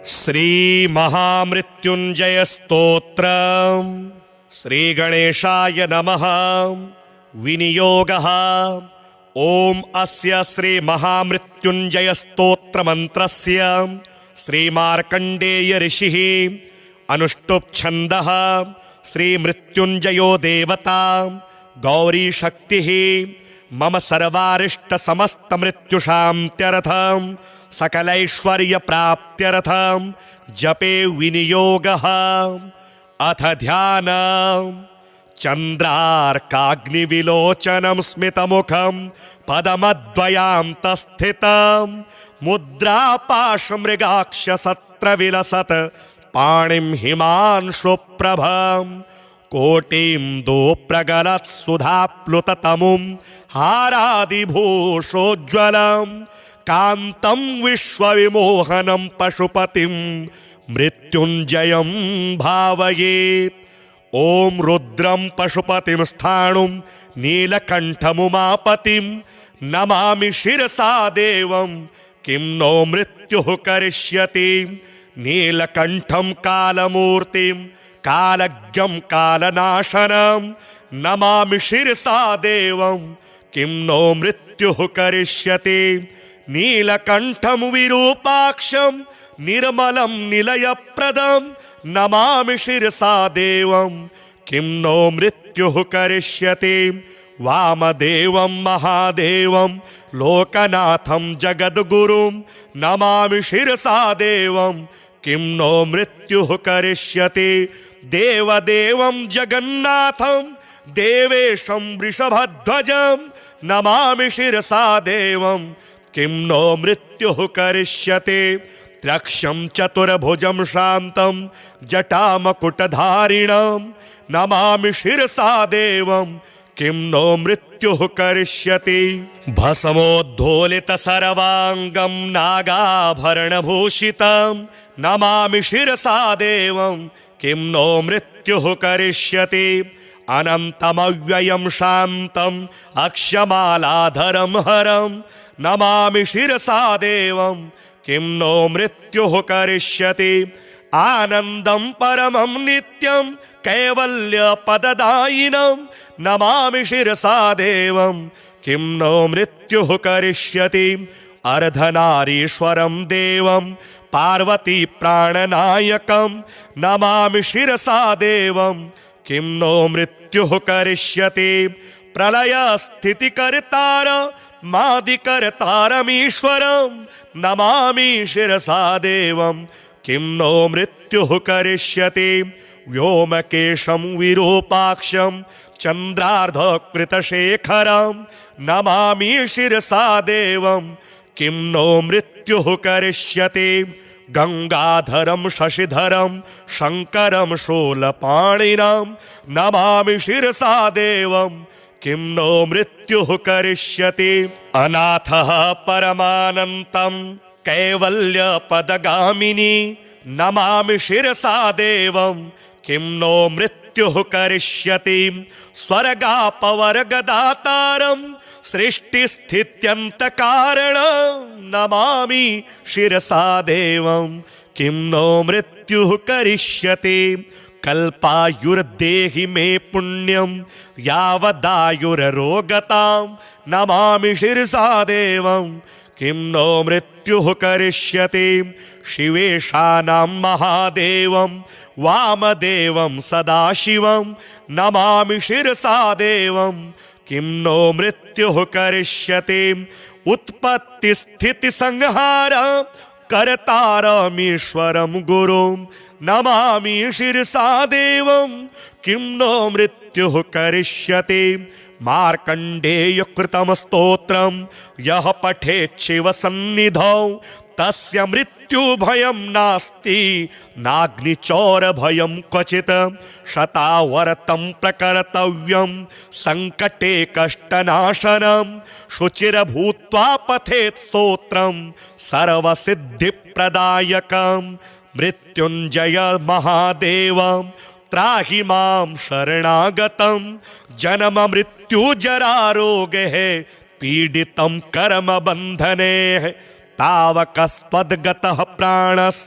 श्री महामृत्युंजय स्तोत्र। श्री गणेशाय नमः। विनियोगः। ओम अस्य श्री महामृत्युंजय स्तोत्र मंत्रस्य श्री मार्कंडेय ऋषिः अनुष्टुप् छन्दः श्री मृत्युंजयो देवता गौरी शक्तिः मम सर्वारिष्ट समस्त मृत्यु शान्त्यर्थं सकलैश्वर्य प्राप्त्यर्थं जपे विनियोगः। अथ ध्यान। चंद्रार्काग्निविलोचनं स्मितमुखं पदमद्वयान्तस्थितं मुद्रापाशमृगाक्षसत्रविलसत् पाणिं हिमांशुप्रभं कोटिन्दुप्रगलत्सुधाप्लुततमुं हारादिभूषोज्ज्वलं कान्तं विश्वविमोहनं पशुपतिं मृत्युञ्जयं भावयेत्। ओम रुद्रं पशुपतिं स्थाणुं नीलकण्ठमुमापतिं नमामि शिरसा देवं किं नो मृत्युः करिष्यति। नीलकण्ठं कालमूर्तिं कालज्ञं कालनाशनं नमामि शिरसा देवं किं नो मृत्युः करिष्यति। नीलकण्ठं विरूपाक्षं निर्मलं निलयप्रदं नमामि शिरसा देवं किं नो मृत्युः करिष्यति। वामदेवं महादेवं लोकनाथं जगद्गुरुं नमामि शिरसा देवं किं नो मृत्युः करिष्यति। देवदेवं जगन्नाथं देवेशं वृषभध्वजं नमामि शिरसा देवं किं नो मृत्युः करिष्यति। त्र्यक्षं चतुर्भुजं शान्तं जटामकुटधारिणं नमामि शिरसा देवं किं नो मृत्युः करिष्यति। भस्मोद्धोलितसर्वाङ्गं नागाभरणभूषितं नमामि शिरसा देवं किं नो मृत्युः करिष्यति। अनन्तमव्ययं शान्तम् अक्षमालाधरं हरं नमामि शिरसा देवं किं नो मृत्युः करिष्यति। आनन्दं परमं नित्यं कैवल्यपददायिनं नमामि शिरसा देवं किं नो मृत्युः करिष्यति। अर्धनारीश्वरं देवं पार्वती प्राणनायकं नमामि शिरसा देवं किं नो मृत्युः करिष्यति। प्रलय स्थितिकर्तार मादिकर्तारमीश्वरं नमामि शिरसा देवं किं नो मृत्युः करिष्यति। व्योमकेशं विरूपाक्षं चन्द्रार्धकृतशेखरं नमामि शिरसा देवं किं नो मृत्युः करिष्यति। गंगाधरं शशिधरं शंकरं शूलपाणिनं नमामि शिरसा देवं किं नो मृत्युः करिष्यति। अनाथः परमानन्तं कैवल्यपदगामिनी नमामि शिरसा देवं किं नो मृत्युः करिष्यति। स्वर्गापवर्गदातारं सृष्टिस्थित्यन्तकारणं नमामि शिरसा देवं किं नो मृत्युः करिष्यति। कल्पायुर्देहि मे पुण्यं यावदायुररोगतां नमामि शिरसा देवं किं नो मृत्युः करिष्यति। शिवेशानां महादेवं वामदेवं सदाशिवं नमामि शिरसा देवं किं नो मृत्युः करिष्यति। उत्पत्तिस्थितिसंहार कर्तारमीश्वरं गुरुं नमामि शिरसा देवं किं नो मृत्युः करिष्यति। मार्कण्डेय कृतं स्तोत्रं यः पठेत् शिवसन्निधौ तस्य मृत्युभयं नास्ति नाग्निचौरभयं क्वचित्। शतावर्तं प्रकर्तव्यं संकटे कष्टनाशनं शुचिर्भूत्वा पठेत् स्तोत्रं सर्वसिद्धिप्रदायकं। मृत्युञ्जय महादेवं त्राहि मां शरणागतं जन्म मृत्यु जरा रोगैः पीडितं कर्म बन्धने तावकस्त्वद्गतः प्राणस्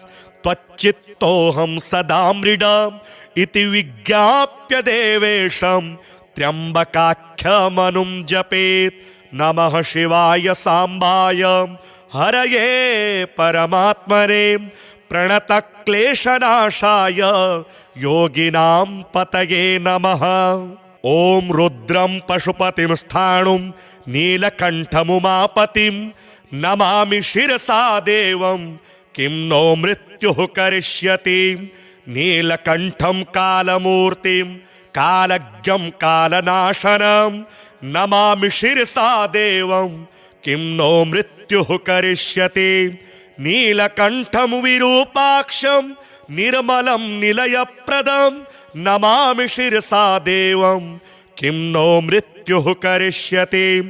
त्वच्चित्तोऽहं सदा मृडम् इति विज्ञाप्य देवेशं त्र्यम्बकाख्यमनुं जपेत्। नमः शिवाय सांबाय हरये परमात्मने प्रणतक्लेशनाशाय योगिनां पतये नमः। ॐ रुद्रं पशुपतिं स्थाणुं नीलकण्ठमुमापतिं नमामि शिरसा देवं किं नो मृत्युः करिष्यति। नीलकण्ठं कालमूर्तिं कालज्ञं कालनाशनं नमामि शिरसा देवं किं नो मृत्युः करिष्यति। नीलकण्ठं विरूपाक्षं निर्मलं निलयप्रदं नमामि शिरसा देवं किं नो मृत्युः करिष्यति।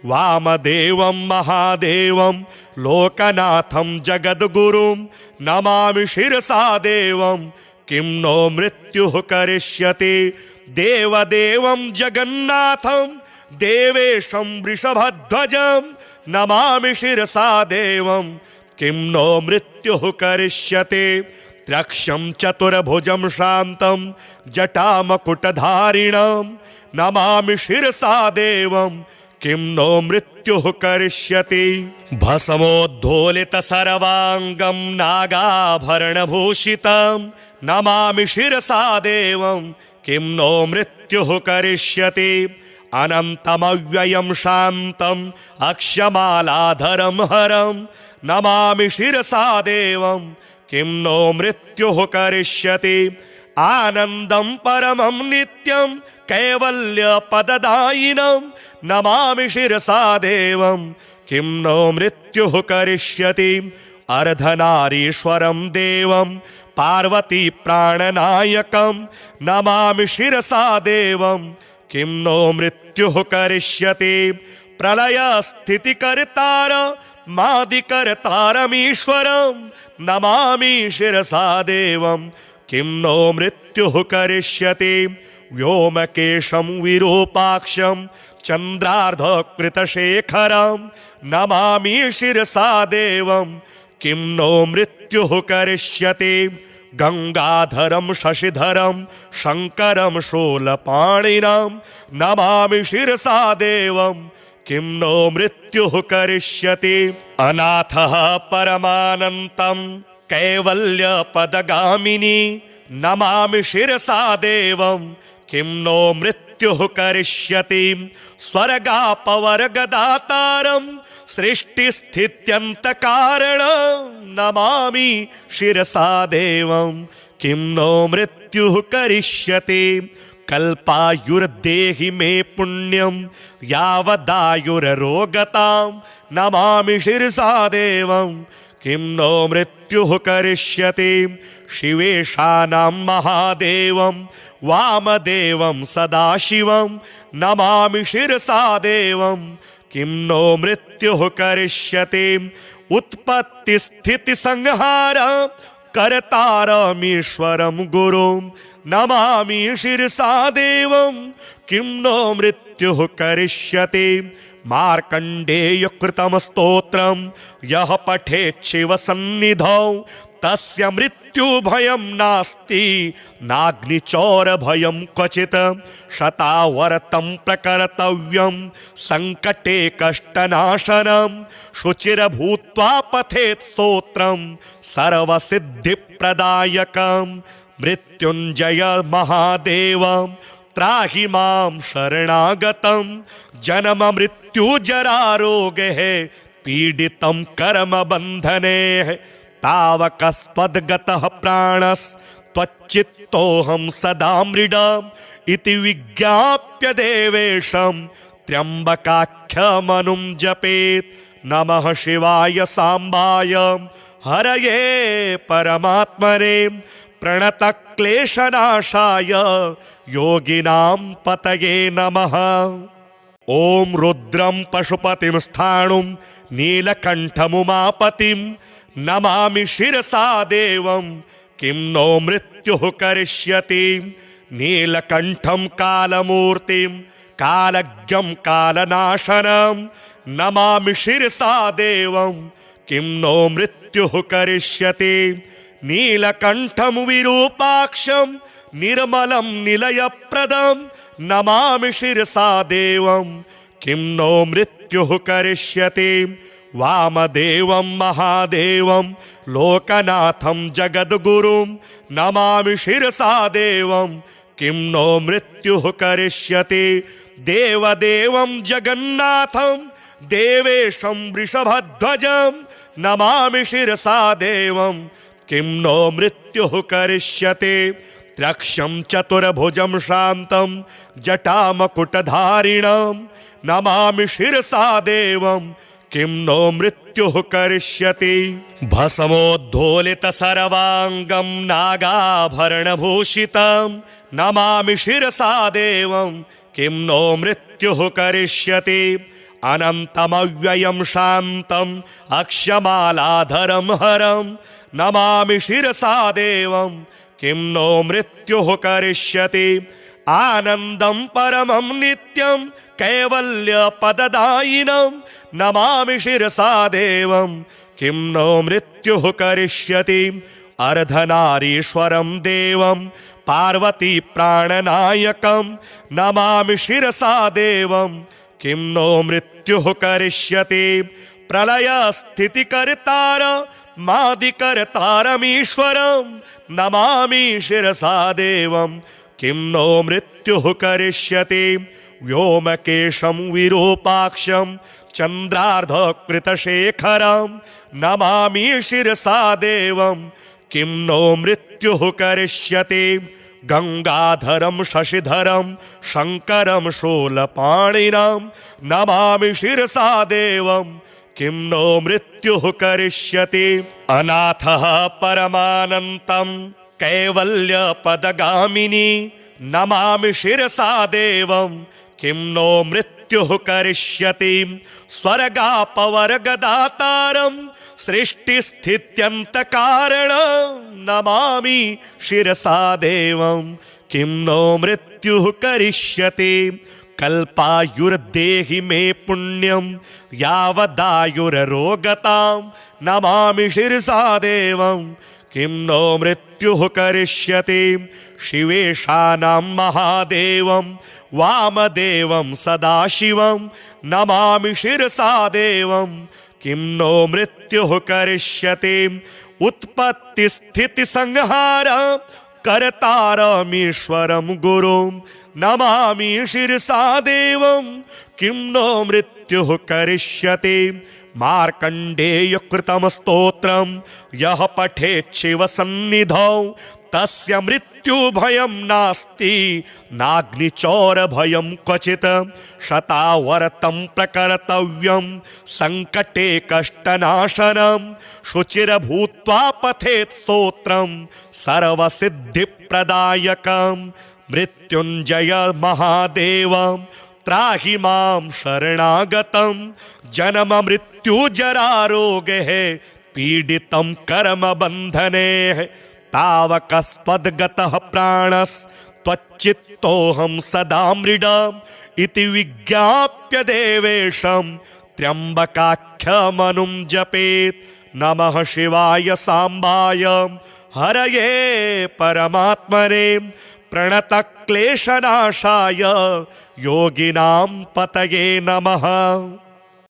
वामदेवं महादेवं लोकनाथं जगद्गुरुं नमामि शिरसा देवं किं नो मृत्युः करिष्यति। देवदेवं जगन्नाथं देवेशं वृषभध्वजं नमामि शिरसा देवं किं नो मृत्युः करिष्यति। त्र्यक्षं चतुर्भुजं शान्तं जटामकुटधारिणं नमामि शिरसा देवं किं नो मृत्युः करिष्यति। भस्मोद्धोलितसर्वाङ्गं नागाभरणभूषितं नमामि शिरसा देवं किं नो मृत्युः करिष्यति। अनन्तमव्ययं शान्तम् अक्षमालाधरं हरं नमामि शिरसा देवं किं नो मृत्युः करिष्यति। आनन्दं परमं नित्यं कैवल्यपददायिनं नमामि शिरसा देवं किं नो मृत्युः करिष्यति। अर्धनारीश्वरं देवं पार्वती प्राणनायकं नमामि शिरसा देवं किं नो मृत्युः करिष्यति। प्रलयस्थितिकर्तार मादिकर्तारमीश्वरं नमामि शिरसा देवं किं नो मृत्युः करिष्यति। व्योमकेशं विरूपाक्षं चन्द्रार्धकृतशेखरं नमामि शिरसा देवं किं नो मृत्युः करिष्यति। गंगाधरं शशिधरं शंकरं शूलपाणिनं नमामि शिरसा देवं किं नो मृत्युः करिष्यति। अनाथः परमानन्तं कैवल्यपदगामिनी नमामि शिरसा देवं किं नो मृत्युः करिष्यति। स्वर्गापवर्गदातारं सृष्टिस्थित्यन्तकारणं नमामि शिरसा देवं किं नो मृत्युः करिष्यति। कल्पायुर्देहि मे पुण्यं यावदायुररोगतां नमामि शिरसा देवं किं नो मृत्युः करिष्यति। शिवेशानां महादेवं वामदेवं सदाशिवं नमामि शिरसा देवं किं नो मृत्युः करिष्यति। उत्पत्तिस्थितिसंहार कर्तारमीश्वरं गुरुं नमामि शिरसा देवं किं नो मृत्युः करिष्यति। मार्कण्डेयकृतं स्तोत्रं यः पठेत् शिवसन्निधौ तस्य मृत्युभयं नास्ति नाग्निचौरभयं क्वचित्। शतावर्तं प्रकर्तव्यं संकटे कष्टनाशनं शुचिर्भूत्वा पठेत् स्तोत्रं सर्वसिद्धिप्रदायकं। मृत्युञ्जय महादेव त्राहि मां शरणागतं जन्म मृत्यु जरा रोगैः पीडितं कर्मबन्धने तावकस्त्वद्गतः प्राणस्त्वच्चित्तोऽहं सदा मृडम् इति विज्ञाप्य देवेशं त्र्यम्बकाख्यमनुं जपेत्। नमः शिवाय सांबाय हरये परमात्मने प्रणतक्लेशनाशाय योगिनां पतये नमः। ॐ रुद्रं पशुपतिं स्थाणुं नीलकण्ठमुमापतिं नमामि शिरसा देवं किं नो मृत्युः करिष्यति। नीलकण्ठं कालमूर्तिं कालज्ञं कालनाशनं नमामि शिरसा देवं किं नो मृत्युः करिष्यति। नीलकण्ठं विरूपाक्षं निर्मलं निलयप्रदं नमामि शिरसा देवं किं नो मृत्युः करिष्यति। वामदेवं महादेवं लोकनाथं जगद्गुरुं नमामि शिरसा देवं किं नो मृत्युः करिष्यति। देवदेवं जगन्नाथं देवेशं वृषभध्वजं नमामि शिरसा देवं किं नो मृत्युः करिष्यति। त्र्यक्षं चतुर्भुजं शान्तं जटामकुटधारिणं नमामि शिरसा देवं किं नो मृत्युः करिष्यति। भस्मोद्धोलितसर्वाङ्गं नागाभरणभूषितं नमामि शिरसा देवं किं नो मृत्युः करिष्यति। अनन्तमव्ययं शान्तम् अक्षमालाधरं हरं नमामि शिरसा देवं किं नो मृत्युः करिष्यति। आनन्दं परमं नित्यं कैवल्यपददायिनं नमामि शिरसा देवं किं नो मृत्युः करिष्यति। अर्धनारीश्वरं देवं पार्वती प्राणनायकं नमामि शिरसा देवं किं नो मृत्युः करिष्यति। प्रलयस्थितिकर्तार मादिकर्तारमीश्वरं नमामि शिरसा देवं किं नो मृत्युः करिष्यति। व्योमकेशं विरूपाक्षं चन्द्रार्धकृतशेखरं नमामि शिरसा देवं किं नो मृत्युः करिष्यति। गंगाधरं शशिधरं शंकरं शूलपाणिनं नमामि शिरसा देवं किं नो मृत्युः करिष्यति। अनाथः परमानन्तं कैवल्यपदगामिनी नमामि शिरसा देवं किं नो मृत्युः करिष्यति। स्वर्गापवर्गदातारं सृष्टिस्थित्यन्तकारणं नमामि शिरसा देवं किं नो मृत्युः करिष्यति। कल्पायुर्देहि मे पुण्यं यावदायुररोगतां नमामि शिरसा देवं किं नो मृत्युः करिष्यति। शिवेशानां महादेवं वामदेवं सदाशिवं नमामि शिरसा देवं किं नो मृत्युः करिष्यति। उत्पत्तिस्थितिसंहार कर्तारमीश्वरं गुरुं नमामि शिरसा देवं किं नो मृत्युः करिष्यति। मार्कण्डेयकृतं स्तोत्रं यः पठेत् शिवसन्निधौ तस्य मृत्युभयं नास्ति नाग्निचौरभयं क्वचित्। शतावर्तं प्रकर्तव्यं संकटे कष्टनाशनं शुचिर्भूत्वा पठेत् स्तोत्रं सर्वसिद्धिप्रदायकं। मृत्युञ्जय महादेव त्राहि मां शरणागतं जन्म मृत्यु जरारोगैः पीडितं कर्मबन्धने तावकस्त्वद्गतः प्राणस्त्वच्चित्तोऽहं सदा मृडम् इति विज्ञाप्य देवेशं त्र्यम्बकाख्यमनुं जपेत्। नमः शिवाय साम्बाय हरये परमात्मने प्रणतक्लेशनाशाय योगिनां पतये नमः।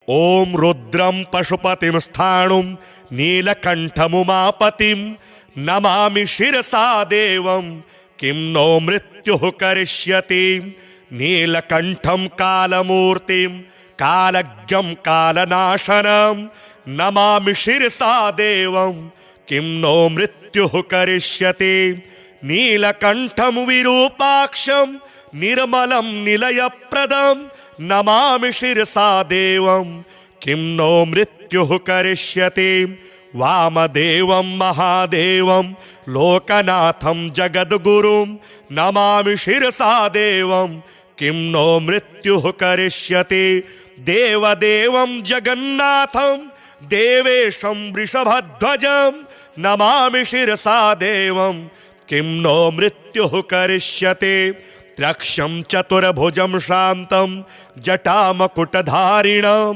ॐ रुद्रं पशुपतिं स्थाणुं नीलकण्ठमुमापतिं नमामि शिरसा देवं किं नो मृत्युः करिष्यति। नीलकण्ठं कालमूर्तिं कालज्ञं कालनाशनं नमामि शिरसा देवं किं नो मृत्युः करिष्यति। नीलकण्ठं विरूपाक्षं निर्मलं निलयप्रदं नमामि शिरसा देवं किं नो मृत्युः करिष्यति। वामदेवं महादेवं लोकनाथं जगद्गुरुं नमामि शिरसा देवं किं नो मृत्युः करिष्यति। देवदेवं जगन्नाथं देवेशं वृषभध्वजं नमामि शिरसा देवं किं नो मृत्युः करिष्यति। त्र्यक्षं चतुर्भुजं शान्तं जटामकुटधारिणं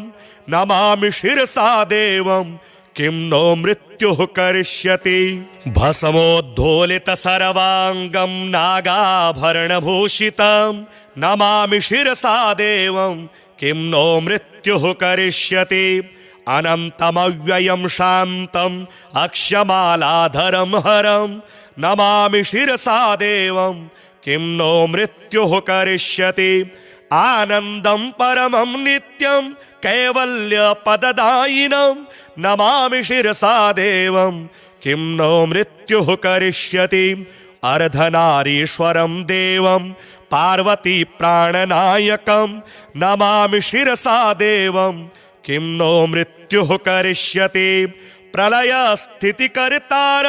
नमामि शिरसा देवं किं नो मृत्युः करिष्यति। भस्मोद्धोलित सर्वांगं नागाभरणभूषितं नमामि शिरसा देवं किं नो मृत्युः करिष्यति। अनन्तमव्ययं शान्तम् अक्षमालाधरं हरं नमामि शिरसा देवं किं नो मृत्युः करिष्यति। आनन्दं परमं नित्यं कैवल्यपददायिनं नमामि शिरसा देवं किं नो मृत्युः करिष्यति। अर्धनारीश्वरं देवं पार्वती प्राणनायकं नमामि शिरसा देवं किं नो मृत्युः करिष्यति। प्रलय स्थितिकर्तार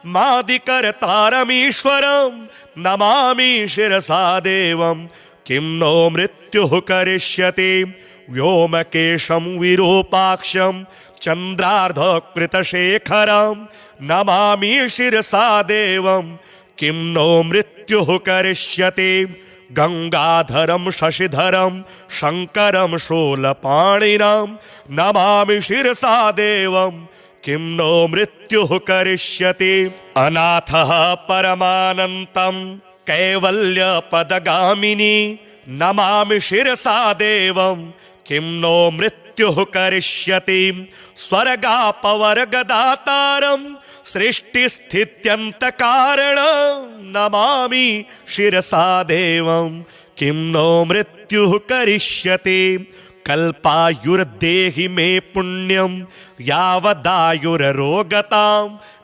मादिकर्तारमीश्वरं नमामि शिरसा देवं किं नो मृत्युः करिष्यति। व्योमकेशं विरूपाक्षं चन्द्रार्धकृतशेखरं नमामि शिरसा देवं किं नो मृत्युः करिष्यति। गंगाधरं शशिधरं शंकरं शूलपाणिनं नमामि शिरसा देवं किं नो मृत्युः करिष्यति। अनाथः परमानन्तं कैवल्यपदगामिनी नमामि शिरसा देवं किं नो मृत्युः करिष्यति। स्वर्गापवर्गदातारं सृष्टिस्थित्यन्तकारणं नमामि शिरसा देवं किं नो मृत्युः करिष्यति। कल्पायुर्देहि मे पुण्यं यावदायुररोगतां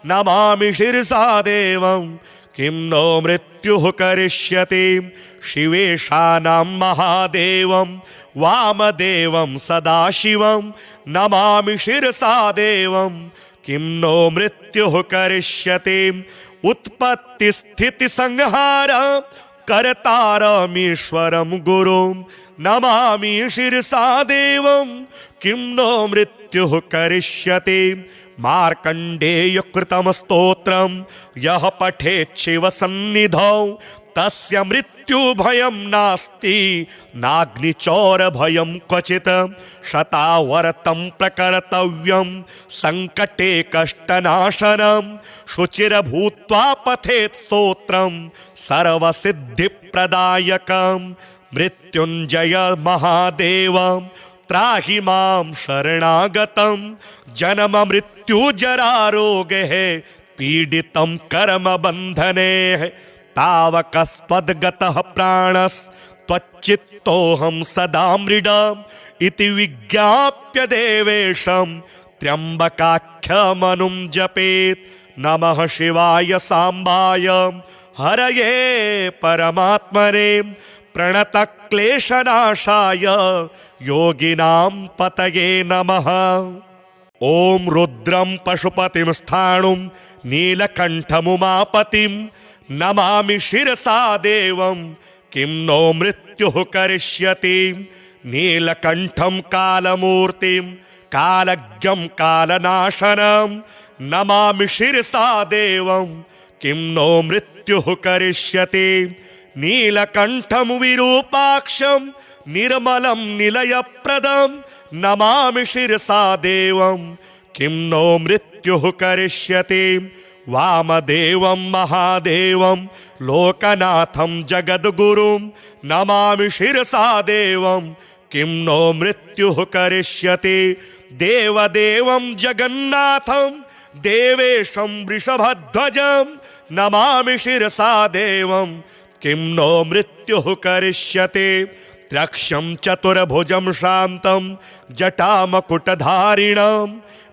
नमामि शिरसा देवं किं नो मृत्युः करिष्यति। शिवेशानां महादेवं वामदेवं सदाशिवं नमामि शिरसा देवं किं नो मृत्युः करिष्यति। उत्पत्तिस्थितिसंहार कर्तारमीश्वरं गुरुं नमामि शिरसा देवं किं नो मृत्युः करिष्यति। मार्कण्डेयकृतं स्तोत्रं यः पठेत् शिवसन्निधौ तस्य मृत्युभयं नास्ति नाग्निचौरभयं क्वचित्। शतावर्तं प्रकर्तव्यं संकटे कष्टनाशनं शुचिर्भूत्वा पठेत् स्तोत्रं सर्वसिद्धिप्रदायकं। मृत्युञ्जय महादेव त्राहि मां शरणागतं जन्म मृत्यु जरा रोगैः पीडितं कर्मबन्धने तावकस्त्वद्गतः प्राणस्त्वच्चित्तोऽहं सदा मृडम् इति विज्ञाप्य देवेशं त्र्यम्बकाख्यमनुं जपेत्। नमः शिवाय सांबाय हरये परमात्मने प्रणतक्लेशनाशाय योगिनां पतये नमः। ॐ रुद्रं पशुपतिं स्थाणुं नीलकण्ठमुमापतिं नमामि शिरसा देवं किं नो मृत्युः करिष्यति। नीलकण्ठं कालमूर्तिं कालज्ञं कालनाशनं नमामि शिरसा देवं किं नो मृत्युः करिष्यति। नीलकण्ठं विरूपाक्षं निर्मलं निलयप्रदं नमामि शिरसा देवं किं नो मृत्युः करिष्यति। वामदेवं महादेवं लोकनाथं जगद्गुरुं नमामि शिरसा देवं किं नो मृत्युः करिष्यति। देवदेवं जगन्नाथं देवेशं वृषभध्वजं नमामि शिरसा देवं किं नो मृत्युः करिष्यति। त्र्यक्षं चतुर्भुजं शान्तं जटामकुटधारिणं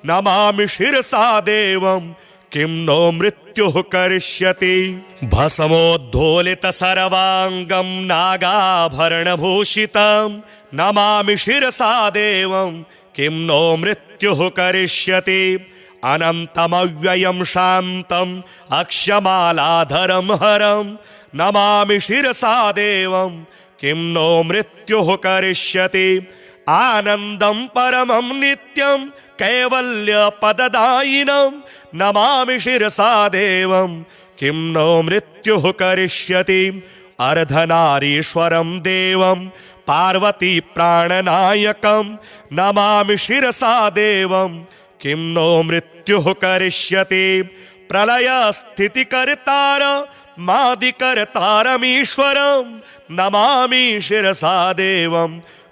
नमामि शिरसा देवं किं नो मृत्युः करिष्यति। भस्मोद्धोलित सर्वांगं नागाभरणभूषितं नमामि शिरसा देवं किं नो मृत्युः करिष्यति। अनन्तमव्ययं शान्तम् अक्षमालाधरं हरं नमामि शिरसा देवं किं नो मृत्युः करिष्यति। आनन्दं परमं नित्यं कैवल्यपददायिनं नमामि शिरसा देवं किं नो मृत्युः करिष्यति। अर्धनारीश्वरं देवं पार्वती प्राणनायकं नमामि शिरसा देवं किं नो मृत्युः करिष्यति प्रलयस्थितिकर्तार मादिकर्तारमीश्वरं नमामि शिरसा देवं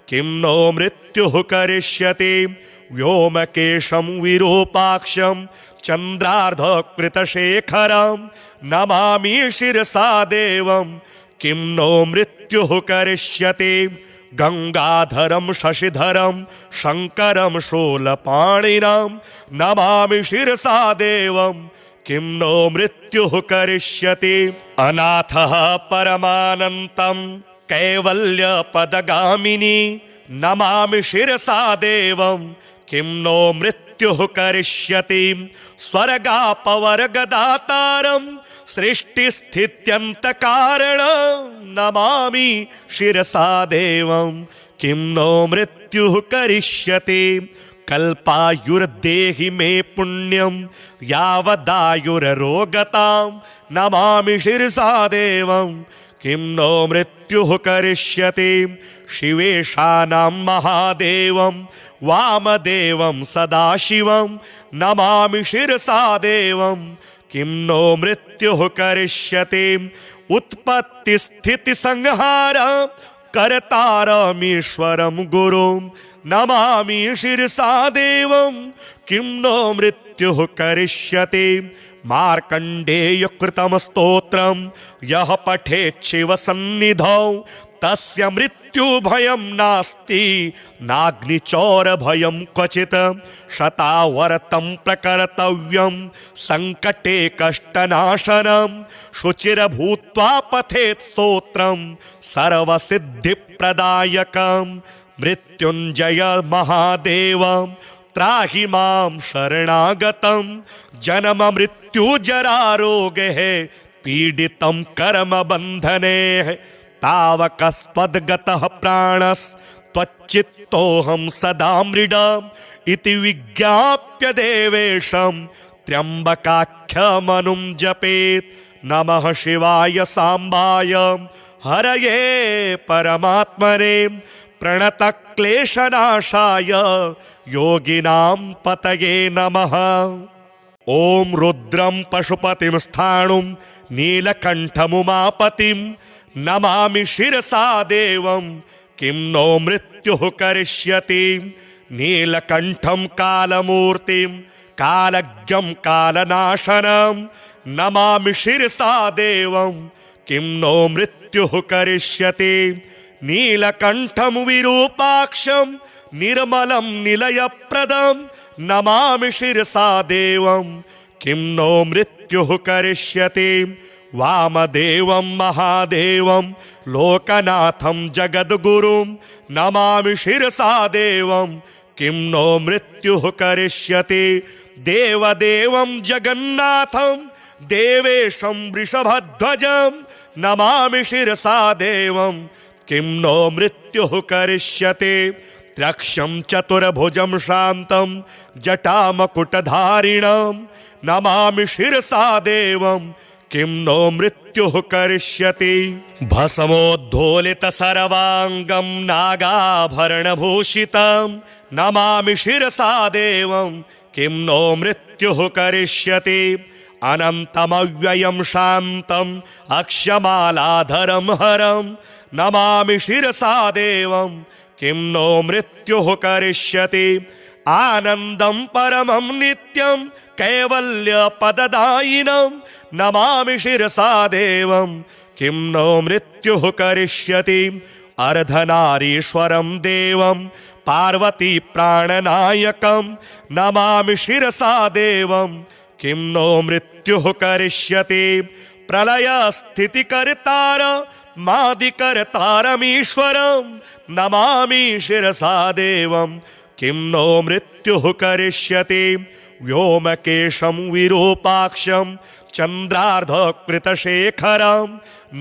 किं नो मृत्युः करिष्यति व्योमकेशं विरूपाक्षं चन्द्रार्धकृतशेखरं नमामि शिरसा देवं किं नो मृत्युः करिष्यति गंगाधरं शशिधरं शंकरं शूलपाणिनं नमामि शिरसा देवं किं नो मृत्युः करिष्यति अनाथः परमानन्तं कैवल्यपदगामिनी नमामि शिरसा देवं किं नो मृत्युः करिष्यति स्वर्गापवर्गदातारं सृष्टिस्थित्यन्तकारणं नमामि शिरसा देवं किं नो मृत्युः करिष्यति कल्पायुर्देहि मे पुण्यं यावदायुररोगतां नमामि शिरसा देवं किं नो मृत्युः करिष्यति शिवेशानां महादेवं वामदेवं सदाशिवं नमामि शिरसा देवं किं नो मृत्युः करिष्यति उत्पत्तिस्थितिसंहार कर्तारमीश्वरं गुरुं नमामि शिरसा देवं किं नो मृत्युः करिष्यति मार्कण्डेयकृतं स्तोत्रं यः पठेत् शिवसन्निधौ तस्य मृत्युभयं नास्ति नाग्निचौरभयं क्वचित् शतावर्तं प्रकर्तव्यं संकटे कष्टनाशनं शुचिर्भूत्वा पठेत् स्तोत्रं सर्वसिद्धिप्रदायकं मृत्युञ्जय महादेव त्राहि मां शरणागतं जन्म मृत्यु जरा रोगैः पीडितं कर्मबन्धने तावकस्त्वद्गतः प्राणस्त्वच्चित्तोऽहं सदा मृडम् इति विज्ञाप्य देवेशं त्र्यम्बकाख्यमनुं जपेत् नमः शिवाय सांबाय हरये परमात्मने प्रणतक्लेशनाशाय योगिनां पतये नमः। ॐ रुद्रं पशुपतिं स्थाणुं नीलकण्ठमुमापतिं नमामि शिरसा देवं किं नो मृत्युः करिष्यति नीलकण्ठं कालमूर्तिं कालज्ञं कालनाशनं नमामि शिरसा देवं किं नो मृत्युः करिष्यति नीलकण्ठं विरूपाक्षं निर्मलं निलयप्रदं नमामि शिरसा देवं किं नो मृत्युः करिष्यति वामदेवं महादेवं लोकनाथं जगद्गुरुं नमामि शिरसा देवं किं नो मृत्युः करिष्यति देवदेवं जगन्नाथं देवेशं वृषभध्वजं नमामि शिरसा देवं किं नो मृत्युः करिष्यति त्र्यक्षं चतुर्भुजं शान्तं जटामकुटधारिणं नमामि शिरसा देवं किं नो मृत्युः करिष्यति भस्मोद्धोलितसर्वाङ्गं नागाभरणभूषितं नमामि शिरसा देवं किं नो मृत्युः करिष्यति अनन्तमव्ययं शान्तम् अक्षमालाधरं हरं नमामि शिरसा देवं किं नो मृत्युः करिष्यति आनन्दं परमं नित्यं कैवल्यपददायिनं नमामि शिरसा देवं किं नो मृत्युः करिष्यति अर्धनारीश्वरं देवं पार्वती प्राणनायकं नमामि शिरसा देवं किं नो मृत्युः करिष्यति प्रलयस्थितिकर्तार मादिकर्तारमीश्वरं नमामि शिरसा देवं किं नो मृत्युः करिष्यति व्योमकेशं विरूपाक्षं चन्द्रार्धकृतशेखरं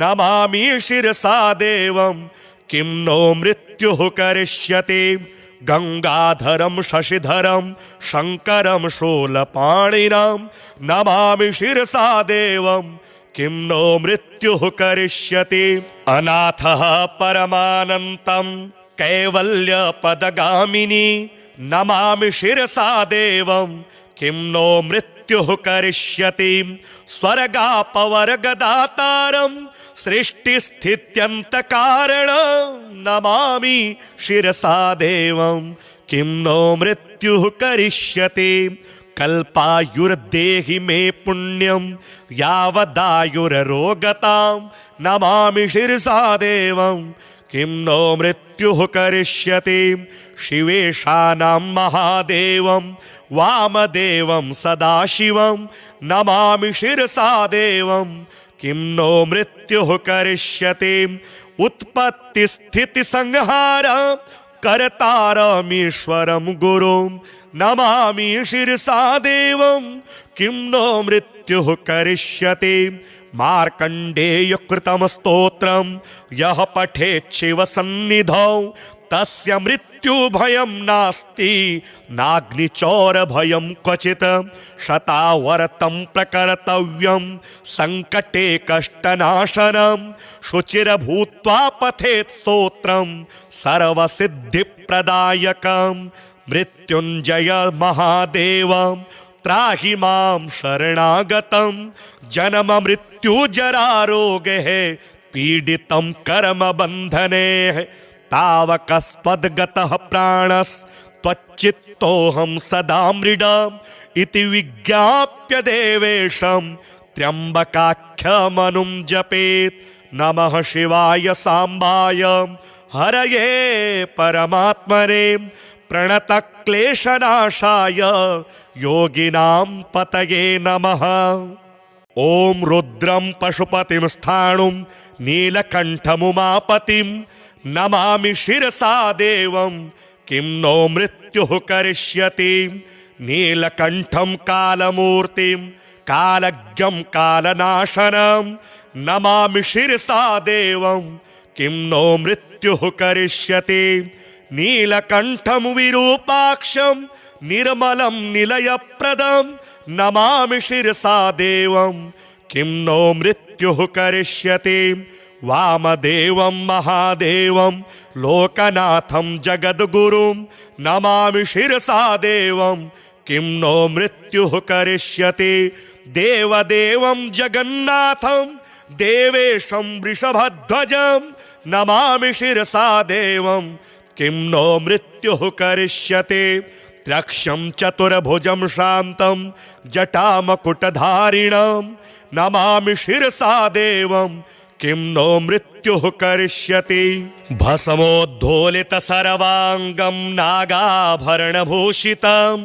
नमामि शिरसा देवं किं नो मृत्युः करिष्यति गंगाधरं शशिधरं शंकरं शूलपाणिनं नमामि शिरसा देवं किं नो मृत्युः करिष्यति अनाथः परमानन्तं कैवल्यपदगामिनी नमामि शिरसा देवं किं नो मृत्युः करिष्यति स्वर्गापवर्गदातारं सृष्टिस्थित्यन्तकारणं नमामि शिरसा देवं किं नो मृत्युः करिष्यति कल्पायुर्देहि मे पुण्यं यावदायुररोगतां नमामि शिरसा देवं किं नो मृत्युः करिष्यति शिवेशानां महादेवं वामदेवं सदाशिवं नमामि शिरसा देवं किं नो मृत्युः करिष्यति उत्पत्तिस्थितिसंहार कर्तारमीश्वरं गुरुं नमामि शिरसा देवं किं नो मृत्युः करिष्यति मार्कण्डेय कृतं स्तोत्रं यः पठेत् शिवसन्निधौ तस्य मृत्युभयं नास्ति नाग्निचौरभयं क्वचित् शतावर्तं प्रकर्तव्यं संकटे कष्टनाशनं शुचिर्भूत्वा पठेत् स्तोत्रं सर्वसिद्धिप्रदायकं मृत्युञ्जय महादेव त्राहि मां शरणागतं जन्म मृत्यु जरा रोगैः पीडितं कर्मबन्धने तावकस्त्वद्गतः प्राणस्त्वच्चित्तोऽहं सदा मृडम् इति विज्ञाप्य देवेशं त्र्यम्बकाख्यमनुं जपेत् नमः शिवाय साम्बाय हरये परमात्मने प्रणतक्लेशनाशाय योगिनां पतये नमः। ॐ रुद्रं पशुपतिं स्थाणुं नीलकण्ठमुमापतिं नमामि शिरसा देवं किं नो मृत्युः करिष्यति नीलकण्ठं कालमूर्तिं कालज्ञं कालनाशनं नमामि शिरसा देवं किं नो मृत्युः करिष्यति नीलकण्ठं विरूपाक्षं निर्मलं निलयप्रदं नमामि शिरसा देवं किं नो मृत्युः करिष्यति वामदेवं महादेवं लोकनाथं जगद्गुरुं नमामि शिरसा देवं किं नो मृत्युः करिष्यति देवदेवं जगन्नाथं देवेशं वृषभध्वजं नमामि शिरसा देवं किं नो मृत्युः करिष्यति त्र्यक्षं चतुर्भुजं शान्तं जटामकुटधारिणं नमामि शिरसा देवं किं नो मृत्युः करिष्यति भस्मोद्धोलितसर्वाङ्गं नागाभरणभूषितं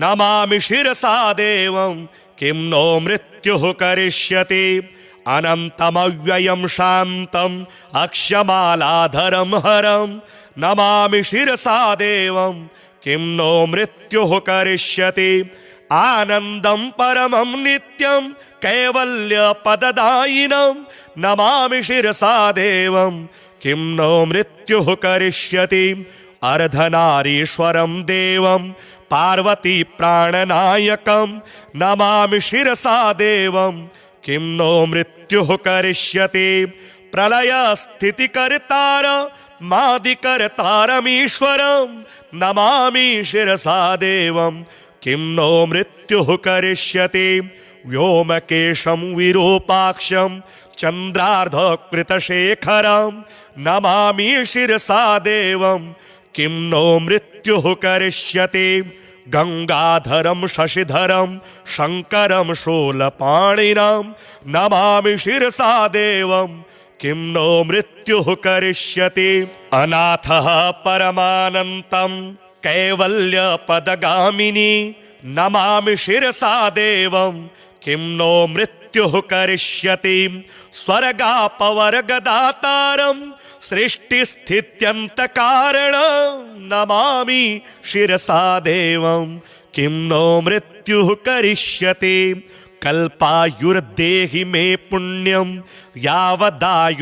नमामि शिरसा देवं किं नो मृत्युः करिष्यति अनन्तमव्ययं शान्तम् अक्षमालाधरं हरं नमामि शिरसा देवं किं नो मृत्युः करिष्यति आनन्दं परमं नित्यं कैवल्यपददायिनं नमामि शिरसा देवं किं नो मृत्युः करिष्यति अर्धनारीश्वरं देवं पार्वती प्राणनायकं नमामि शिरसा देवं किं नो मृत्युः करिष्यति प्रलयस्थितिकर्तार मादिकर्तारमीश्वरं नमामि शिरसा देवं किं नो मृत्युः करिष्यति व्योमकेशं विरूपाक्षं चन्द्रार्धकृतशेखरं नमामि शिरसा देवं किं नो मृत्युः करिष्यति गंगाधरं शशिधरं शंकरं शूलपाणिनं नमामि शिरसा देवं किं नो मृत्युः करिष्यति अनाथः परमानन्तं कैवल्यपदगामिनी नमामि शिरसा देवं किं नो मृत्युः करिष्यति स्वर्गापवर्गदातारं सृष्टिस्थित्यन्तकारणं नमामि शिरसा देवं किं नो मृत्युः करिष्यति कल्पायुर्देहि मे पुण्यं यावदायुररोगतां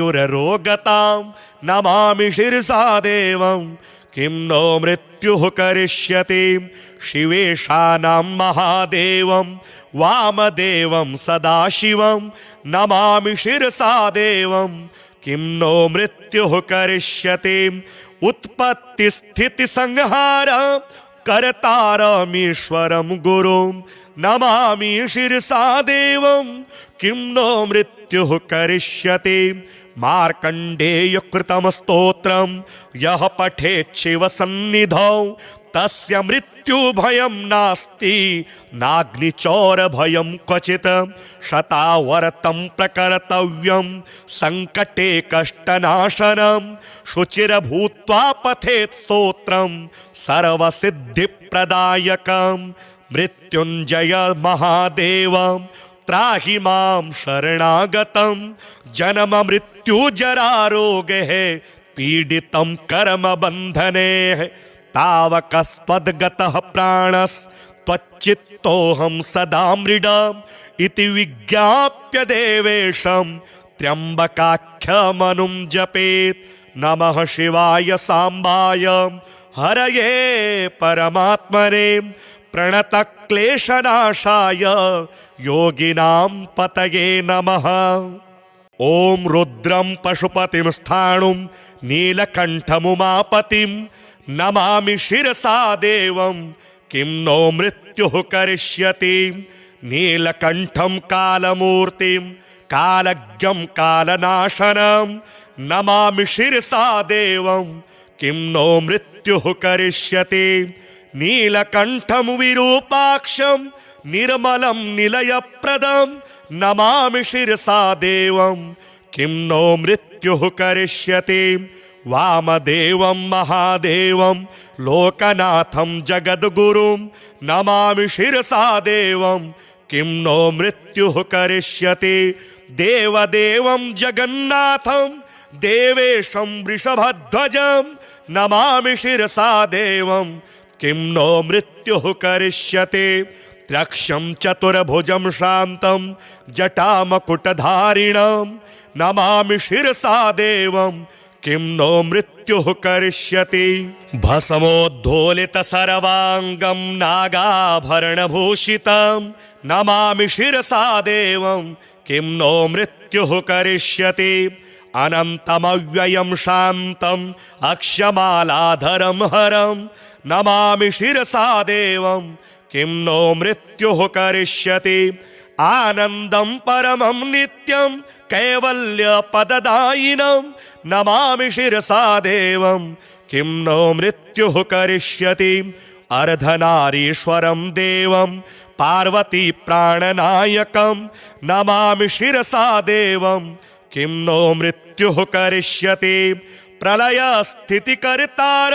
नमामि शिरसा देवं किं नो मृत्युः करिष्यति शिवेशानां महादेवं वामदेवं सदाशिवं नमामि शिरसा देवं किं नो मृत्युः करिष्यति उत्पत्तिस्थितिसंहार कर्तारमीश्वरं गुरुं नमामि शिरसा देवं किं नो मृत्युः करिष्यति। मार्कण्डेय कृतं स्तोत्रं यः पठेत् शिवसन्निधौ तस्य मृत्युभयं नास्ति नाग्निचौरभयं क्वचित्। शतावर्तं प्रकर्तव्यं संकटे कष्टनाशनं शुचिर्भूत्वा पठेत् स्तोत्रं सर्वसिद्धिप्रदायकं। मृत्युञ्जय महादेव त्राहि मां शरणागतं जन्म मृत्यु जरा रोगैः पीडितं कर्मबन्धने। तावकस्त्वद्गतः प्राणस्त्वच्चित्तोऽहं सदा मृडम् इति विज्ञाप्य देवेशं त्र्यम्बकाख्यमनुं जपेत्। नमः शिवाय साम्बाय हरये परमात्मने प्रणतक्लेशनाशाय योगिनां पतये नमः। ॐ रुद्रं पशुपतिं स्थाणुं नीलकण्ठमुमापतिं नमामि शिरसा देवं किं नो मृत्युः करिष्यति। नीलकण्ठं कालमूर्तिं कालज्ञं कालनाशनं नमामि शिरसा देवं किं नो मृत्युः करिष्यति। नीलकण्ठं विरूपाक्षं निर्मलं निलयप्रदं नमामि शिरसा देवं किं नो मृत्युः करिष्यति। वामदेवं महादेवं लोकनाथं जगद्गुरुं नमामि शिरसा देवं किं नो मृत्युः करिष्यति। देवदेवं जगन्नाथं देवेशं वृषभध्वजं नमामि शिरसा देवं किं नो मृत्युः करिष्यति। त्र्यक्षं चतुर्भुजं शान्तं जटामकुटधारिणं नमामि शिरसा देवं किं नो मृत्युः करिष्यति। भस्मोद्धोलितसर्वाङ्गं नागाभरणभूषितं नमामि शिरसा देवं किं नो मृत्युः करिष्यति। अनन्तमव्ययं शान्तम् अक्षमालाधरं हरं नमामि शिरसा देवं किं नो मृत्युः करिष्यति। आनन्दं परमं नित्यं कैवल्यपददायिनं नमामि शिरसा देवं किं नो मृत्युः करिष्यति। अर्धनारीश्वरं देवं पार्वती प्राणनायकं नमामि शिरसा देवं किं नो मृत्युः करिष्यति। प्रलयस्थितिकर्तार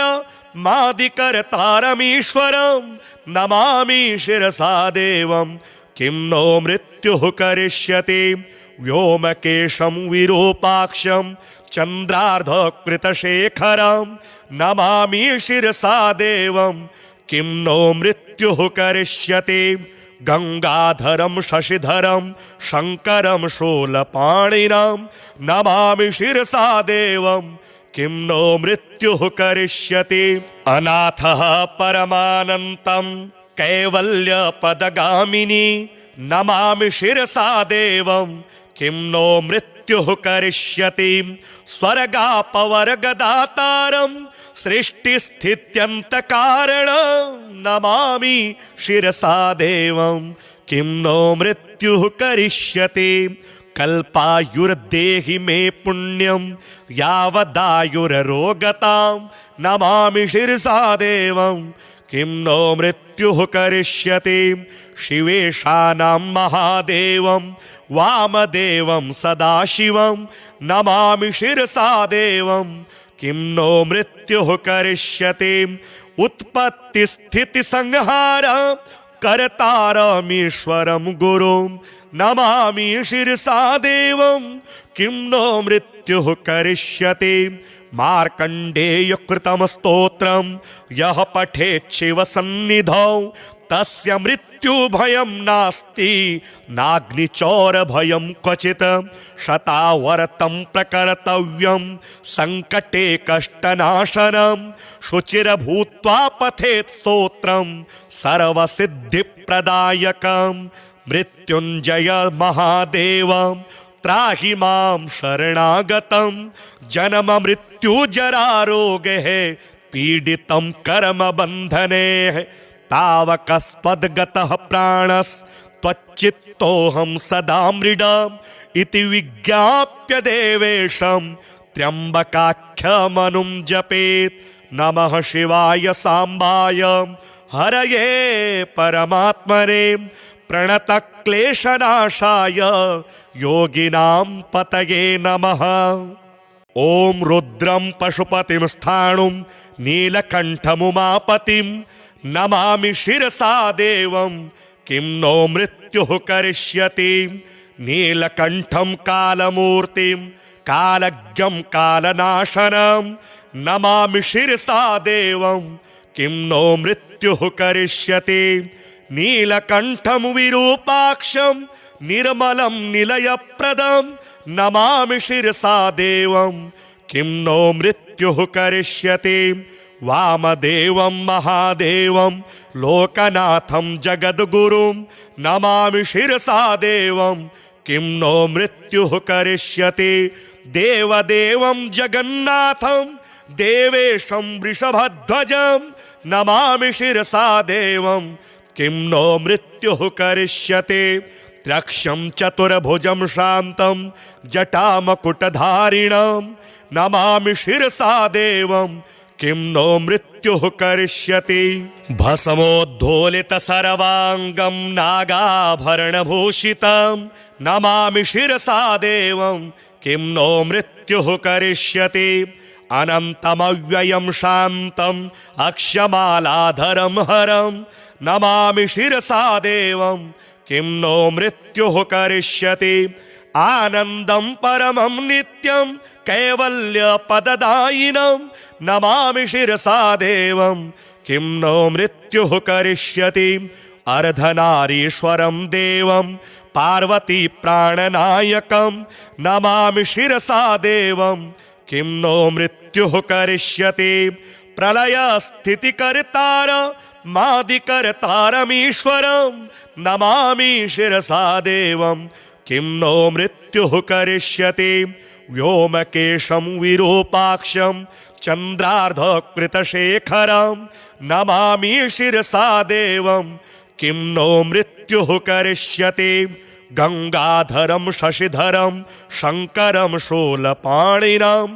मादिकर्तारमीश्वरं नमामि शिरसा देवं किं नो मृत्युः करिष्यति। व्योमकेशं विरूपाक्षं चन्द्रार्धकृतशेखरं नमामि शिरसा देवं किं नो मृत्युः करिष्यति। गंगाधरं शशिधरं शंकरं शूलपाणिनं नमामि शिरसा देवं किं नो मृत्युः करिष्यति। अनाथः परमानन्तं कैवल्यपदगामिनी नमामि शिरसा देवं किं नो मृत्युः करिष्यति। स्वर्गापवर्गदातारं सृष्टिस्थित्यन्तकारणं नमामि शिरसा देवं किं नो मृत्युः करिष्यति। कल्पायुर्देहि मे पुण्यं यावदायुररोगतां नमामि शिरसा देवं किं नो मृत्युः करिष्यति। शिवेशानां महादेवं वामदेवं सदाशिवं नमामि शिरसा देवं किं नो मृत्युः करिष्यति। उत्पत्तिस्थितिसंहार कर्तारमीश्वरं गुरुं नमामि शिरसा देवं किं नो मृत्युः करिष्यति। मार्कण्डेय कृतं स्तोत्रं यः पठेत् शिवसन्निधौ तस्य मृत्युभयं नास्ति नाग्निचौरभयं क्वचित्। शतावर्तं प्रकर्तव्यं संकटे कष्टनाशनं शुचिर्भूत्वा पठेत् स्तोत्रं सर्वसिद्धिप्रदायकं। मृत्युञ्जय महादेव त्राहि मां शरणागतं जन्म मृत्यु जरा रोगैः पीडितं कर्मबन्धने तावकस्त्वद्गतः प्राणस्त्वच्चित्तोऽहं सदा मृडम् इति विज्ञाप्य देवेशं त्र्यम्बकाख्यमनुं जपेत्। नमः शिवाय सांबाय हरये परमात्मने प्रणतक्लेशनाशाय योगिनां पतये नमः। ॐ रुद्रं पशुपतिं स्थाणुं नीलकण्ठमुमापतिं नमामि शिरसा देवं किं नो मृत्युः करिष्यति। नीलकण्ठं कालमूर्तिं कालज्ञं कालनाशनं नमामि शिरसा देवं किं नो मृत्युः करिष्यति। नीलकण्ठं विरूपाक्षं निर्मलं निलयप्रदं नमामि शिरसा देवं किं नो मृत्युः करिष्यति। वामदेवं महादेवं लोकनाथं जगद्गुरुं नमामि शिरसा देवं किं नो मृत्युः करिष्यति। देवदेवं जगन्नाथं देवेशं वृषभध्वजं नमामि शिरसा देवं किं नो मृत्युः करिष्यति। त्र्यक्षं चतुर्भुजं शान्तं जटामकुटधारिणं नमामि शिरसा देवं किं नो मृत्युः करिष्यति। भस्मोद्धोलितसर्वाङ्गं नागाभरणभूषितं नमामि शिरसा देवं किं नो मृत्युः करिष्यति। अनन्तमव्ययं शान्तम् अक्षमालाधरं हरं नमामि शिरसा देवं किं नो मृत्युः करिष्यति। आनन्दं परमं नित्यं कैवल्यपददायिनं नमामि शिरसा देवं किं नो मृत्युः करिष्यति। अर्धनारीश्वरं देवं पार्वती प्राणनायकं नमामि शिरसा देवं किं नो मृत्युः करिष्यति। प्रलयस्थितिकर्तार मादिकर्तारमीश्वरं नमामि शिरसा देवं किं नो मृत्युः करिष्यति। व्योमकेशं विरूपाक्षं चन्द्रार्धकृतशेखरं नमामि शिरसा देवं किं नो मृत्युः करिष्यति। गंगाधरं शशिधरं शंकरं शूलपाणिनं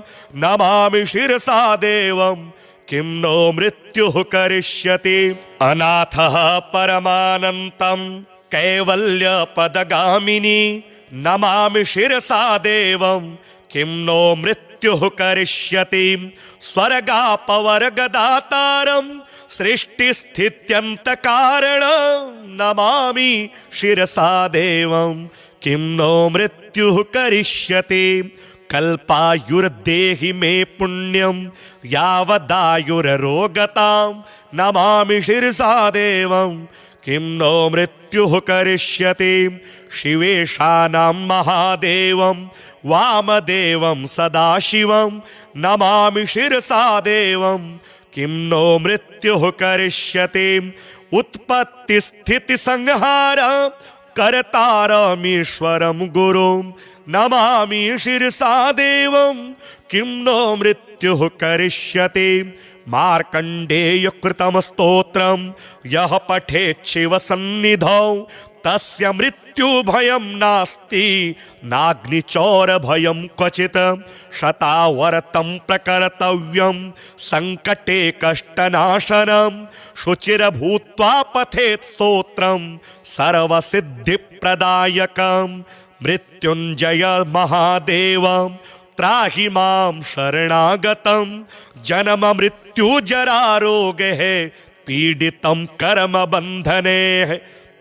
नमामि शिरसा देवं किं नो मृत्युः करिष्यति। अनाथः परमानन्तं कैवल्यपदगामिनी नमामि शिरसा देवं किं नो मृत्युः करिष्यति। स्वर्गापवर्गदातारं सृष्टिस्थित्यन्तकारणं नमामि शिरसा देवं किं नो मृत्युः करिष्यति। कल्पायुर्देहि मे पुण्यं यावदायुररोगतां नमामि शिरसा देवं किं नो मृत्युः करिष्यति। शिवेशानां महादेवं वामदेवं सदाशिवं नमामि शिरसा देवं किं नो मृत्युः करिष्यति। उत्पत्तिस्थितिसंहार कर्तारमीश्वरं गुरुं नमामि शिरसा देवं किं नो मृत्युः करिष्यति। मार्कण्डेयकृतं स्तोत्रं यः पठेत् शिवसन्निधौ तस्य मृत्युभयं नास्ति नाग्निचौरभयं क्वचित्। शतावर्तं प्रकर्तव्यं संकटे कष्टनाशनं शुचिर्भूत्वा पठेत् स्तोत्रं सर्वसिद्धिप्रदायकं। मृत्युञ्जय महादेव त्राहि मां शरणागतं जन्म मृत्यु जरारोगैः पीडितं कर्मबन्धने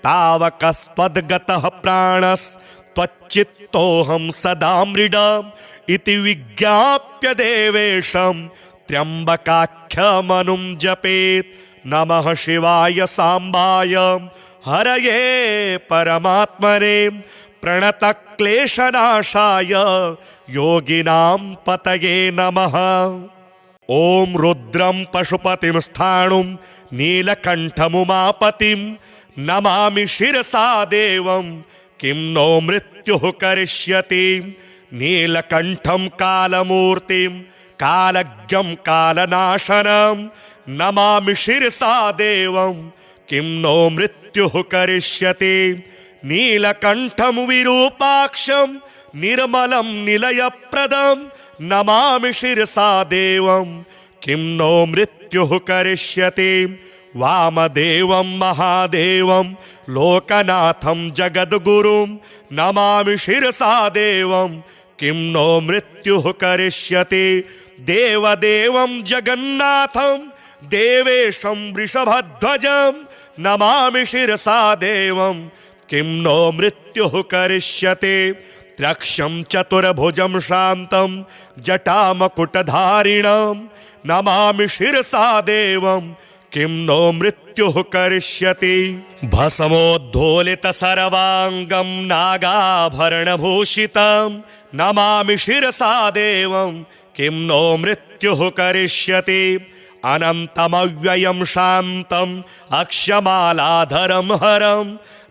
तावकस्त्वद्गतः प्राणस्त्वच्चित्तोऽहं सदा मृडम् इति विज्ञाप्य देवेशं त्र्यम्बकाख्यमनुं जपेत्। नमः शिवाय सांबाय हरये परमात्मने प्रणतक्लेशनाशाय योगिनां पतये नमः। ॐ रुद्रं पशुपतिं स्थाणुं नीलकण्ठमुमापतिं नमामि शिरसा देवं किं नो मृत्युः करिष्यति। नीलकण्ठं कालमूर्तिं कालज्ञं कालनाशनं नमामि शिरसा देवं किं नो मृत्युः करिष्यति नीलकण्ठं विरूपाक्षं निर्मलं निलयप्रदं नमामि शिरसा देवं किं नो मृत्युः करिष्यति वामदेवं महादेवं लोकनाथं जगद्गुरुं नमामि शिरसा देवं किं नो मृत्युः करिष्यति देवदेवं जगन्नाथं देवेशं वृषभध्वजं नमामि शिरसा देवं किं नो मृत्युः करिष्यति त्र्यक्षं चतुर्भुजं शान्तं जटामकुटधारिणं नमामि शिरसा देवं किं नो मृत्युः करिष्यति भस्मोद्धोलितसर्वाङ्गं नागाभरणभूषितं नमामि शिरसा देवं किं नो मृत्युः करिष्यति अनन्तमव्ययं शान्तम् अक्षमालाधरं हरं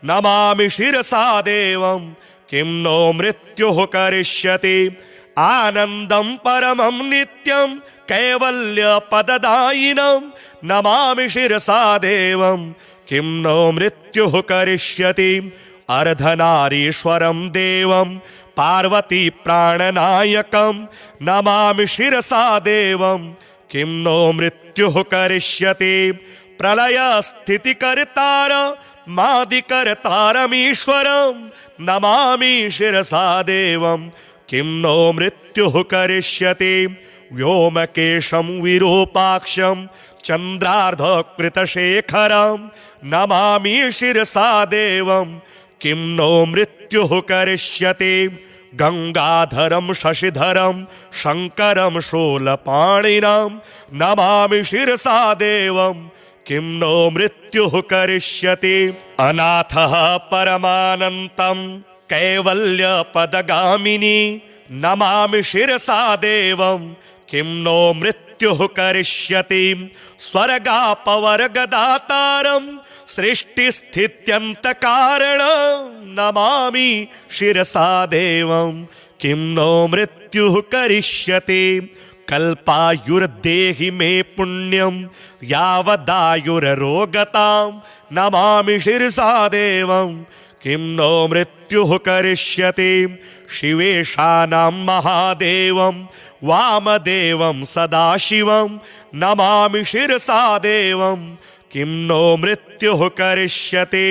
नमामि शिरसा देवं किं नो मृत्युः करिष्यति आनन्दं परमं नित्यं कैवल्यपददायिनं नमामि शिरसा देवं किं नो मृत्युः करिष्यति अर्धनारीश्वरं देवं पार्वती प्राणनायकं नमामि शिरसा देवं किं नो मृत्युः करिष्यति प्रलयस्थितिकर्तार मादिकर्तारमीश्वरं नमामि शिरसा देवं किं नो मृत्युः करिष्यति व्योमकेशं विरूपाक्षं चन्द्रार्धकृतशेखरं नमामि शिरसा देवं किं नो मृत्युः करिष्यति गंगाधरं शशिधरं शंकरं शूलपाणिनं नमामि शिरसा देवं किं नो मृत्युः करिष्यति अनाथः परमानन्तं कैवल्यपदगामिनी नमामि शिरसा देवं किं नो मृत्युः करिष्यति स्वर्गापवर्गदातारं सृष्टिस्थित्यन्तकारणं नमामि शिरसा देवं किं नो मृत्युः करिष्यति कल्पायुर्देहि मे पुण्यं यावदायुररोगतां नमामि शिरसा देवं किं नो मृत्युः करिष्यति शिवेशानां महादेवं वामदेवं सदाशिवं नमामि शिरसा देवं किं नो मृत्युः करिष्यति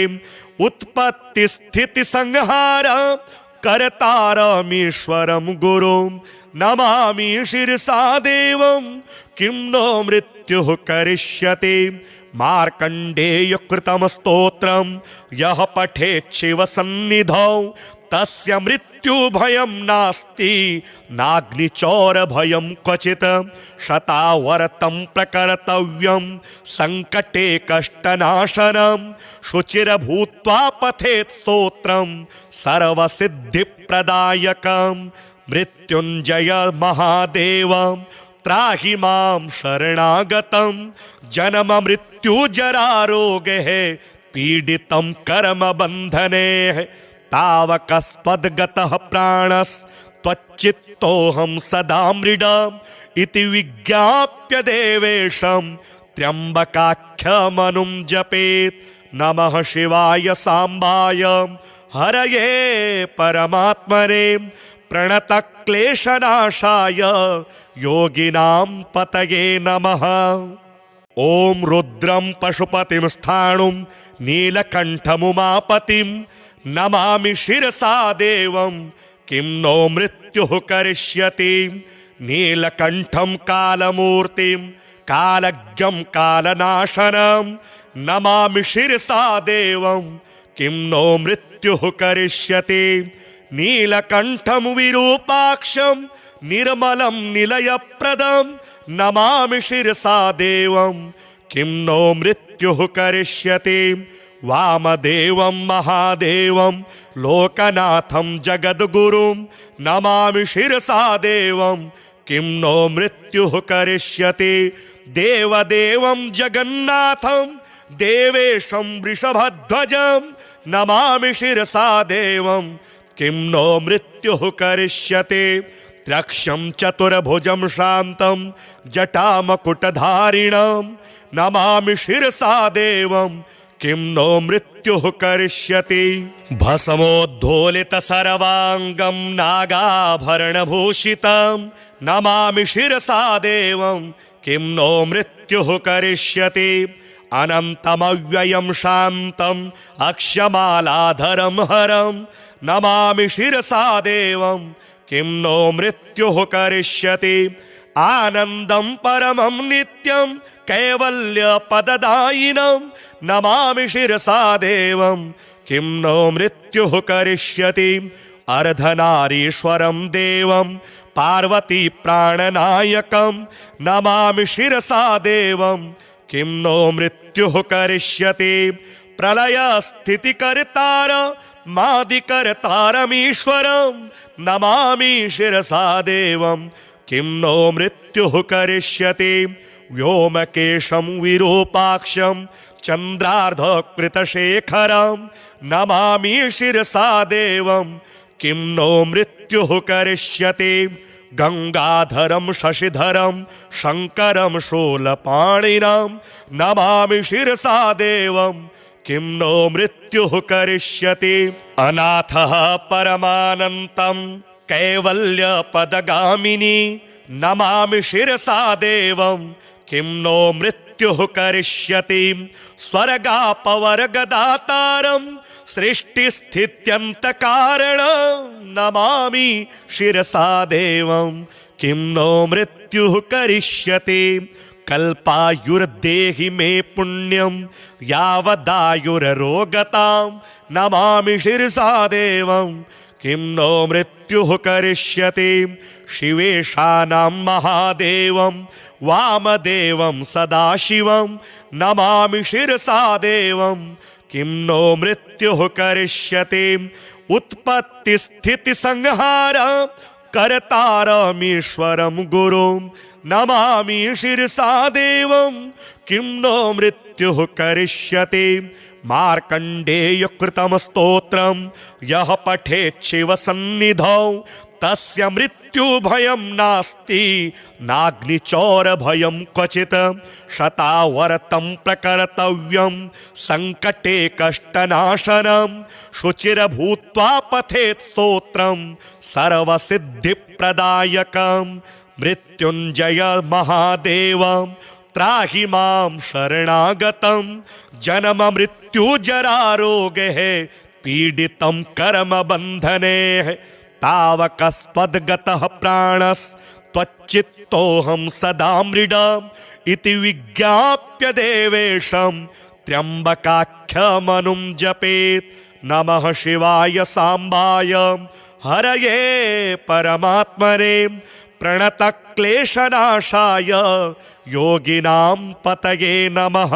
उत्पत्तिस्थितिसंहार कर्तारमीश्वरं गुरुं नमामि शिरसा देवं किं नो मृत्युः करिष्यति मार्कण्डेयकृतं स्तोत्रं यः पठेत् शिवसन्निधौ तस्य मृत्युभयं नास्ति नाग्निचौरभयं क्वचित् शतावर्तं प्रकर्तव्यं संकटे कष्टनाशनं शुचिर्भूत्वा पठेत् स्तोत्रं सर्वसिद्धिप्रदायकं मृत्युञ्जय महादेव त्राहि मां शरणागतं जन्म मृत्यु जरा रोगैः पीडितं कर्मबन्धने तावकस्त्वद्गतः प्राणस्त्वच्चित्तोऽहं सदा मृडम् इति विज्ञाप्य देवेशं त्र्यम्बकाख्यमनुं जपेत् नमः शिवाय साम्बाय हरये परमात्मने प्रणतक्लेशनाशाय योगिनां पतये नमः। ॐ रुद्रं पशुपतिं स्थाणुं नीलकण्ठमुमापतिं नमामि शिरसा देवं किं नो मृत्युः करिष्यति नीलकण्ठं कालमूर्तिं कालज्ञं कालनाशनं नमामि शिरसा देवं किं नो मृत्युः करिष्यति नीलकण्ठं विरूपाक्षं निर्मलं निलयप्रदं नमामि शिरसा देवं किं नो मृत्युः करिष्यति वामदेवं महादेवं लोकनाथं जगद्गुरुं नमामि शिरसा देवं किं नो मृत्युः करिष्यति देवदेवं जगन्नाथं देवेशं वृषभध्वजं नमामि शिरसा देवं किं नो मृत्युः करिष्यति त्र्यक्षं चतुर्भुजं शान्तं जटामकुटधारिणं नमामि शिरसा देवं किं नो मृत्युः करिष्यति। भस्मोद्धोलित सर्वांगं नागाभरणभूषितं नमामि शिरसा देवं किं नो मृत्युः करिष्यति। अनन्तमव्ययं शान्तम् अक्षमालाधरं हरं नमामि शिरसा देवं किं नो मृत्युः करिष्यति। आनन्दं परमं नित्यं कैवल्यपददायिनं नमामि शिरसा देवं किं नो मृत्युः करिष्यति। अर्धनारीश्वरं देवं पार्वती प्राणनायकं नमामि शिरसा देवं किं नो मृत्युः करिष्यति। प्रलय स्थितिकर्तार मादिकर्तारमीश्वरं नमामि शिरसा देवं किं नो मृत्युः करिष्यति। व्योमकेशं विरूपाक्षं चन्द्रार्धकृतशेखरं नमामि शिरसा देवं किं नो मृत्युः करिष्यति। गंगाधरं शशिधरं शंकरं शूलपाणिनं नमामि शिरसा देवं किं नो मृत्युः करिष्यति। अनाथः परमानन्तं कैवल्यपदगामिनी नमामि शिरसा देवं किं नो मृत्युः करिष्यति। स्वर्गापवर्गदातारं सृष्टिस्थित्यन्तकारणं नमामि शिरसा देवं किं नो मृत्युः करिष्यति। कल्पायुर्देहि मे पुण्यं यावदायुररोगतां नमामि शिरसा देवं किं नो मृत्युः करिष्यति। शिवेशानां महादेवं वामदेवं सदाशिवं नमामि शिरसा देवं किं नो मृत्युः करिष्यति। उत्पत्तिस्थितिसंहार कर्तारमीश्वरं गुरुं नमामि शिरसा देवं किं नो मृत्युः करिष्यति। मार्कण्डेयकृतं स्तोत्रं यः पठेत् शिवसन्निधौ तस्य मृत्युभयं नास्ति नाग्निचौरभयं क्वचित्। शतावर्तं प्रकर्तव्यं संकटे कष्टनाशनं शुचिर्भूत्वा पठेत् स्तोत्रं सर्वसिद्धिप्रदायकं। मृत्युञ्जय महादेव त्राहि मां शरणागतं जन्म मृत्यु जरारोगैः पीडितं कर्मबन्धने तावकस्त्वद्गतः प्राणस्त्वच्चित्तोऽहं सदा मृडम् इति विज्ञाप्य देवेशं त्र्यम्बकाख्यमनुं जपेत्। नमः शिवाय सांबाय हरये परमात्मने प्रणतक्लेशनाशाय योगिनां पतये नमः।